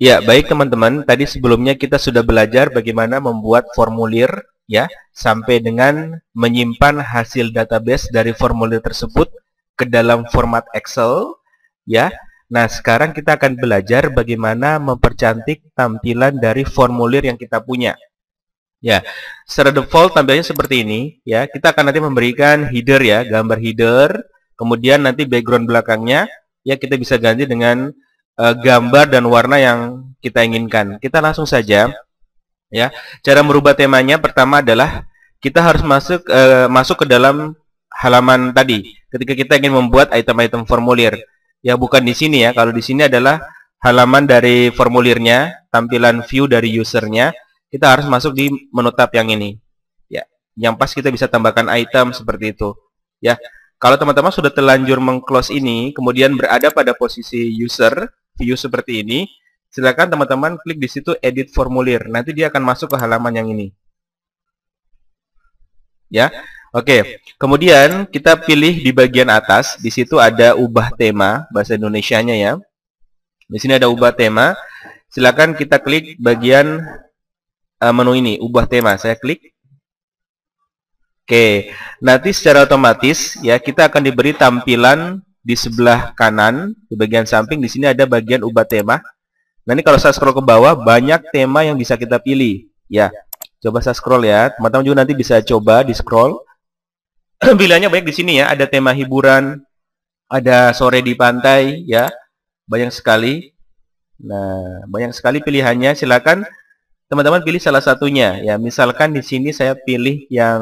Ya, baik teman-teman. Tadi sebelumnya kita sudah belajar bagaimana membuat formulir ya, sampai dengan menyimpan hasil database dari formulir tersebut ke dalam format Excel ya. Nah, sekarang kita akan belajar bagaimana mempercantik tampilan dari formulir yang kita punya. Ya, secara default tampilannya seperti ini ya. Kita akan nanti memberikan header ya, gambar header, kemudian nanti background belakangnya ya kita bisa ganti dengan gambar dan warna yang kita inginkan. Kita langsung saja ya. Cara merubah temanya pertama adalah kita harus masuk ke dalam halaman tadi. Ketika kita ingin membuat item-item formulir. Ya bukan di sini ya. Kalau di sini adalah halaman dari formulirnya, tampilan view dari usernya. Kita harus masuk di menu tab yang ini. Ya, yang pas kita bisa tambahkan item seperti itu. Ya. Kalau teman-teman sudah terlanjur meng-close ini, kemudian berada pada posisi user, view seperti ini, silakan teman-teman klik di situ edit formulir. Nanti dia akan masuk ke halaman yang ini. Ya. Oke. Kemudian kita pilih di bagian atas, di situ ada ubah tema bahasa Indonesianya ya. Di sini ada ubah tema. Silakan kita klik bagian menu ini, ubah tema. Saya klik. Oke. Nanti secara otomatis ya kita akan diberi tampilan di sebelah kanan, di bagian samping di sini ada bagian ubah tema. Nah, ini kalau saya scroll ke bawah banyak tema yang bisa kita pilih. Ya. Coba saya scroll ya. Teman-teman juga nanti bisa coba di scroll. Pilihannya banyak di sini ya, ada tema hiburan, ada sore di pantai ya. Banyak sekali. Nah, banyak sekali pilihannya. Silakan teman-teman pilih salah satunya ya. Misalkan di sini saya pilih yang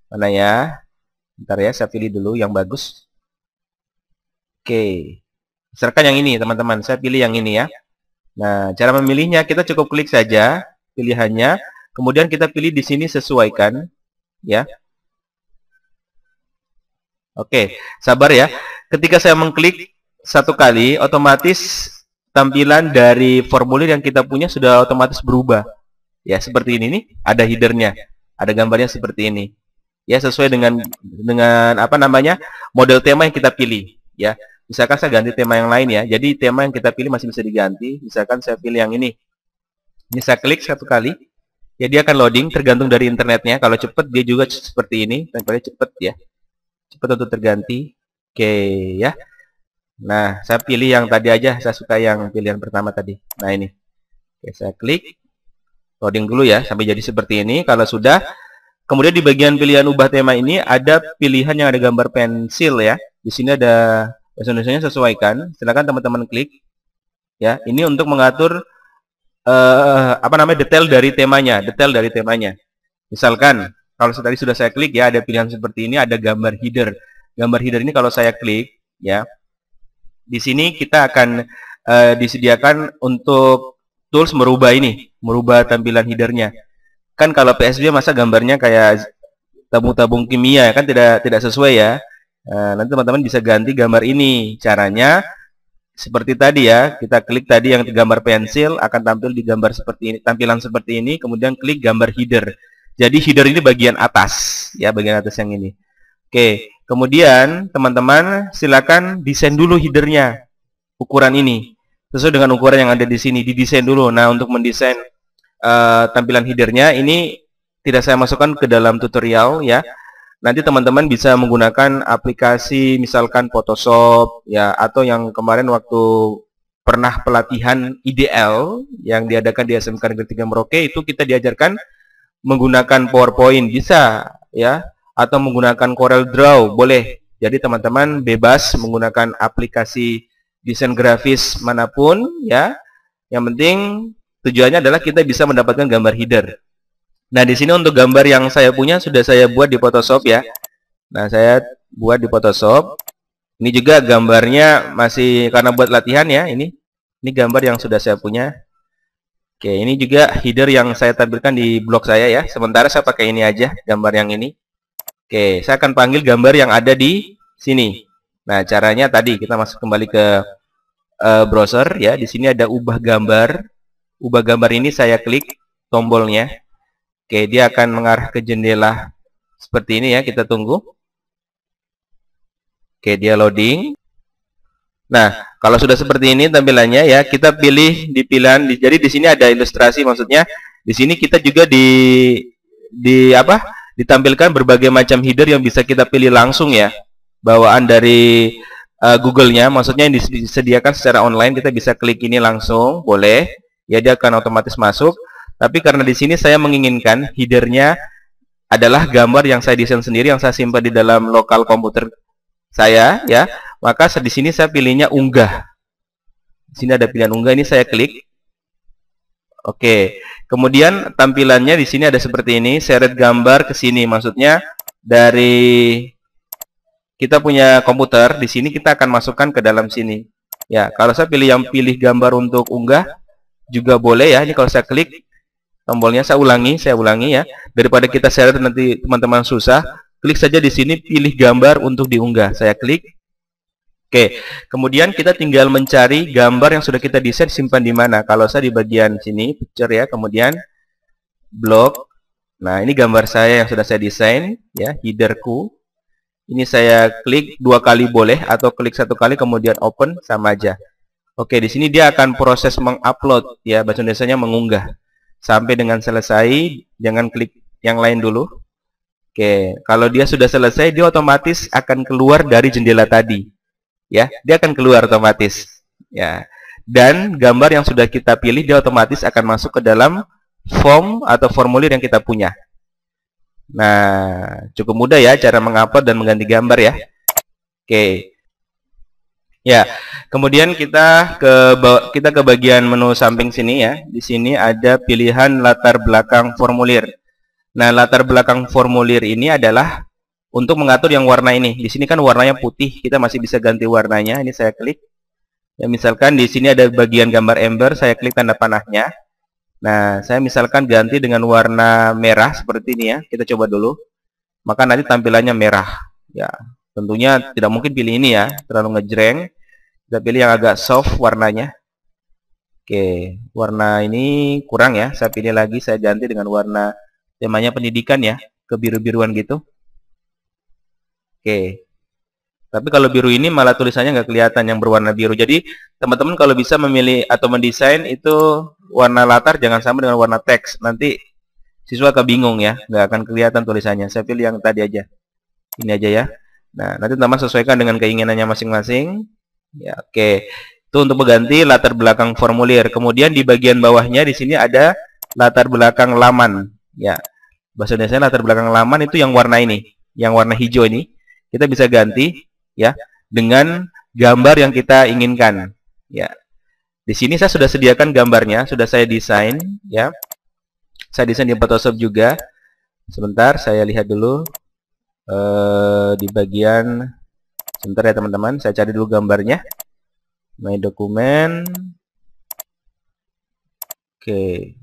mana ya? Bentar ya, saya pilih dulu yang bagus. Oke. Misalkan yang ini, teman-teman. Saya pilih yang ini ya. Nah, cara memilihnya kita cukup klik saja pilihannya. Kemudian kita pilih di sini sesuaikan ya. Oke, sabar ya. Ketika saya mengklik satu kali, otomatis tampilan dari formulir yang kita punya sudah otomatis berubah. Ya, seperti ini nih, ada headernya. Ada gambarnya seperti ini. Ya, sesuai dengan apa namanya? Model tema yang kita pilih, ya. Misalkan saya ganti tema yang lain ya. Jadi tema yang kita pilih masih bisa diganti. Misalkan saya pilih yang ini. Ini saya klik satu kali. Ya, dia akan loading tergantung dari internetnya. Kalau cepat dia juga seperti ini, tempelnya cepat ya. Cepat untuk terganti. Oke, ya. Nah, saya pilih yang tadi aja. Saya suka yang pilihan pertama tadi. Nah, ini. Oke, saya klik. Loading dulu ya, sampai jadi seperti ini. Kalau sudah, kemudian di bagian pilihan ubah tema ini ada pilihan yang ada gambar pensil ya. Di sini ada bahasa Indonesianya sesuaikan. Silakan teman-teman klik. Ya, ini untuk mengatur apa namanya detail dari temanya, Misalkan, kalau tadi sudah saya klik ya, ada pilihan seperti ini, ada gambar header. Gambar header ini kalau saya klik ya, di sini kita akan disediakan untuk tools merubah tampilan headernya. Kan kalau PSB masa gambarnya kayak tabung-tabung kimia kan tidak sesuai ya. Nanti teman-teman bisa ganti gambar ini. Caranya seperti tadi ya, kita klik tadi yang gambar pensil akan tampil di gambar seperti ini, tampilan seperti ini, kemudian klik gambar header. Jadi header ini bagian atas ya, bagian atas yang ini. Oke, kemudian teman-teman silakan desain dulu headernya, ukuran ini sesuai dengan ukuran yang ada di sini, didesain dulu. Nah, untuk mendesain tampilan headernya ini tidak saya masukkan ke dalam tutorial ya. Nanti teman-teman bisa menggunakan aplikasi misalkan Photoshop ya, atau yang kemarin waktu pernah pelatihan IDL yang diadakan di SMK Negeri 3 Merauke itu kita diajarkan menggunakan PowerPoint bisa ya, atau menggunakan Corel Draw boleh. Jadi teman-teman bebas menggunakan aplikasi desain grafis manapun ya. Yang penting tujuannya adalah kita bisa mendapatkan gambar header. Nah, di sini untuk gambar yang saya punya sudah saya buat di Photoshop ya. Nah, saya buat di Photoshop. Ini juga gambarnya masih karena buat latihan ya, ini gambar yang sudah saya punya. Oke, ini juga header yang saya tampilkan di blog saya ya. Sementara saya pakai ini aja, gambar yang ini. Oke, saya akan panggil gambar yang ada di sini. Nah, caranya tadi kita masuk kembali ke browser ya. Di sini ada ubah gambar. Ubah gambar ini saya klik tombolnya. Oke, dia akan mengarah ke jendela seperti ini ya, kita tunggu. Oke, dia loading. Nah, kalau sudah seperti ini tampilannya ya, kita pilih di pilihan. Jadi di sini ada ilustrasi, maksudnya di sini kita juga ditampilkan berbagai macam header yang bisa kita pilih langsung ya, bawaan dari Google-nya, maksudnya yang disediakan secara online. Kita bisa klik ini langsung, boleh ya, dia akan otomatis masuk. Tapi karena di sini saya menginginkan headernya adalah gambar yang saya desain sendiri, yang saya simpan di dalam lokal komputer saya ya, maka di sini saya pilihnya unggah. Di sini ada pilihan unggah, ini saya klik. Oke. Kemudian tampilannya di sini ada seperti ini, seret gambar ke sini. Maksudnya dari kita punya komputer, di sini kita akan masukkan ke dalam sini. Ya, kalau saya pilih gambar untuk unggah juga boleh ya. Ini kalau saya klik tombolnya, saya ulangi ya. Daripada kita seret nanti teman-teman susah, klik saja di sini, pilih gambar untuk diunggah. Saya klik. Oke, kemudian kita tinggal mencari gambar yang sudah kita desain, simpan di mana. Kalau saya di bagian sini, picture ya, kemudian blog. Nah, ini gambar saya yang sudah saya desain ya, headerku. Ini saya klik 2 kali boleh, atau klik 1 kali kemudian open, sama aja. Oke, di sini dia akan proses mengupload ya, bahasa Indonesianya mengunggah. Sampai dengan selesai, jangan klik yang lain dulu. Oke, kalau dia sudah selesai, dia otomatis akan keluar dari jendela tadi. Ya, dia akan keluar otomatis. Ya. Dan gambar yang sudah kita pilih, dia otomatis akan masuk ke dalam form atau formulir yang kita punya. Nah, cukup mudah ya cara mengupload dan mengganti gambar ya. Oke. Ya, kemudian kita ke bagian menu samping sini ya. Di sini ada pilihan latar belakang formulir. Nah, latar belakang formulir ini adalah untuk mengatur yang warna ini. Di sini kan warnanya putih, kita masih bisa ganti warnanya. Ini saya klik. Ya, misalkan di sini ada bagian gambar ember, saya klik tanda panahnya. Nah, saya misalkan ganti dengan warna merah seperti ini ya. Kita coba dulu. Maka nanti tampilannya merah. Ya. Tentunya tidak mungkin pilih ini ya, terlalu ngejreng. Kita pilih yang agak soft warnanya. Oke, warna ini kurang ya. Saya pilih lagi, saya ganti dengan warna temanya pendidikan ya, kebiru-biruan gitu. Oke. Tapi kalau biru ini malah tulisannya nggak kelihatan yang berwarna biru. Jadi teman-teman kalau bisa memilih atau mendesain itu warna latar jangan sama dengan warna teks. Nanti siswa kebingung ya, nggak akan kelihatan tulisannya. Saya pilih yang tadi aja. Ini aja ya. Nah, nanti teman sesuaikan dengan keinginannya masing-masing. Ya, oke. Itu untuk mengganti latar belakang formulir. Kemudian di bagian bawahnya di sini ada latar belakang laman. Ya. Bahasa Indonesia latar belakang laman itu yang warna ini, yang warna hijau ini. Kita bisa ganti ya dengan gambar yang kita inginkan. Ya. Di sini saya sudah sediakan gambarnya, sudah saya desain ya. Saya desain di Photoshop juga. Sebentar, saya lihat dulu di bagian, sebentar ya teman-teman, saya cari dulu gambarnya. My dokumen. Oke.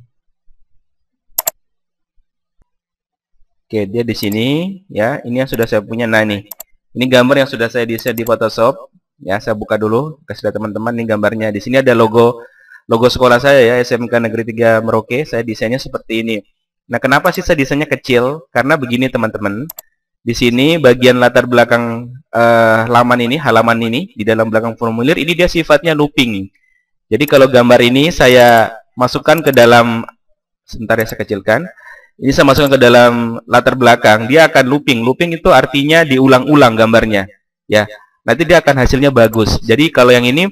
Oke, dia di sini ya. Ini yang sudah saya punya. Nah, ini gambar yang sudah saya desain di Photoshop. Ya, saya buka dulu kasih lihat teman-teman, ini gambarnya. Di sini ada logo sekolah saya ya, SMK Negeri 3 Merauke. Saya desainnya seperti ini. Nah, kenapa sih saya desainnya kecil? Karena begini teman-teman. Di sini bagian latar belakang halaman ini di dalam belakang formulir ini dia sifatnya looping. Jadi kalau gambar ini saya masukkan ke dalam, sebentar ya saya kecilkan. Ini saya masukkan ke dalam latar belakang, dia akan looping. Looping itu artinya diulang-ulang gambarnya. Ya, nanti dia akan hasilnya bagus. Jadi kalau yang ini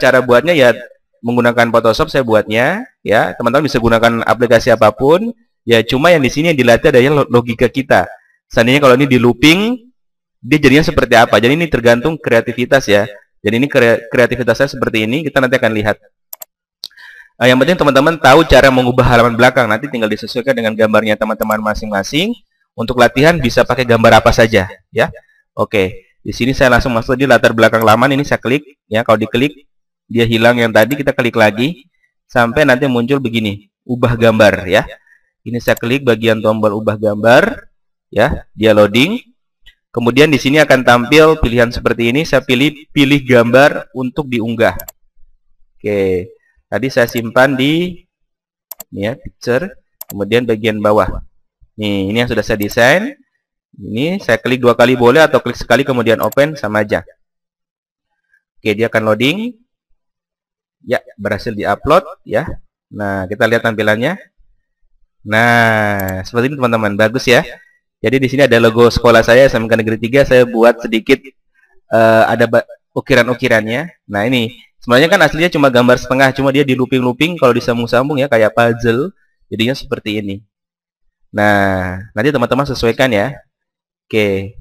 cara buatnya ya menggunakan Photoshop saya buatnya. Ya, teman-teman bisa gunakan aplikasi apapun. Ya, cuma yang di sini yang dilatih adalah logika kita. Seandainya kalau ini di looping, dia jadinya seperti apa? Jadi ini tergantung kreativitas ya. Jadi ini kreativitasnya seperti ini, kita nanti akan lihat. Yang penting teman-teman tahu cara mengubah halaman belakang. Nanti tinggal disesuaikan dengan gambarnya teman-teman masing-masing. Untuk latihan bisa pakai gambar apa saja, ya. Oke, di sini saya langsung masuk di latar belakang laman. Ini saya klik, ya. Kalau diklik, dia hilang yang tadi. Kita klik lagi sampai nanti muncul begini, ubah gambar, ya. Ini saya klik bagian tombol ubah gambar. Ya, dia loading. Kemudian di sini akan tampil pilihan seperti ini. Saya pilih gambar untuk diunggah. Oke, tadi saya simpan di ini ya, picture. Kemudian bagian bawah. Nih, ini yang sudah saya desain. Ini saya klik 2 kali boleh atau klik sekali kemudian open, sama aja. Oke, dia akan loading. Ya, berhasil diupload ya. Nah, kita lihat tampilannya. Nah, seperti ini teman-teman, bagus ya. Jadi di sini ada logo sekolah saya, SMK Negeri 3. Saya buat sedikit ada ukiran-ukirannya. Nah, ini sebenarnya kan aslinya cuma gambar setengah, cuma dia di looping-looping kalau disambung-sambung ya kayak puzzle. Jadinya seperti ini. Nah, nanti teman-teman sesuaikan ya. Oke.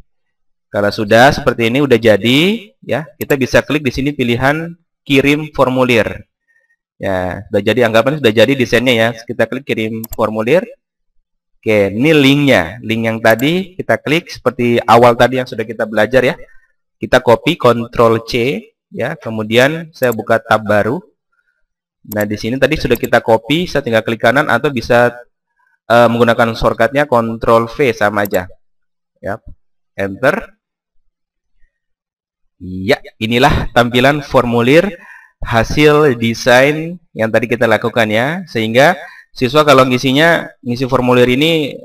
Kalau sudah seperti ini udah jadi ya, kita bisa klik di sini pilihan kirim formulir. Ya, sudah jadi, anggapan sudah jadi desainnya ya. Kita klik kirim formulir. Oke, ini linknya. Link yang tadi kita klik seperti awal tadi yang sudah kita belajar ya. Kita copy, Ctrl C ya. Kemudian saya buka tab baru. Nah, di sini tadi sudah kita copy, saya tinggal klik kanan atau bisa menggunakan shortcutnya Ctrl V sama aja. Ya, enter. Ya, inilah tampilan formulir hasil desain yang tadi kita lakukan ya, sehingga siswa kalau ngisi formulir ini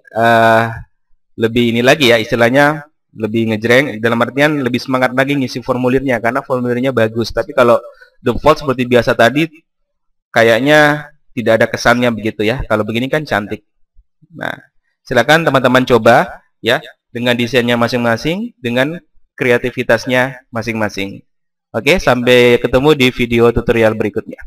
lebih ini lagi ya, istilahnya lebih ngejreng, dalam artian lebih semangat lagi ngisi formulirnya karena formulirnya bagus. Tapi kalau default seperti biasa tadi kayaknya tidak ada kesannya begitu ya. Kalau begini kan cantik. Nah, silakan teman-teman coba ya dengan desainnya masing-masing, dengan kreativitasnya masing-masing. Oke, sampai ketemu di video tutorial berikutnya.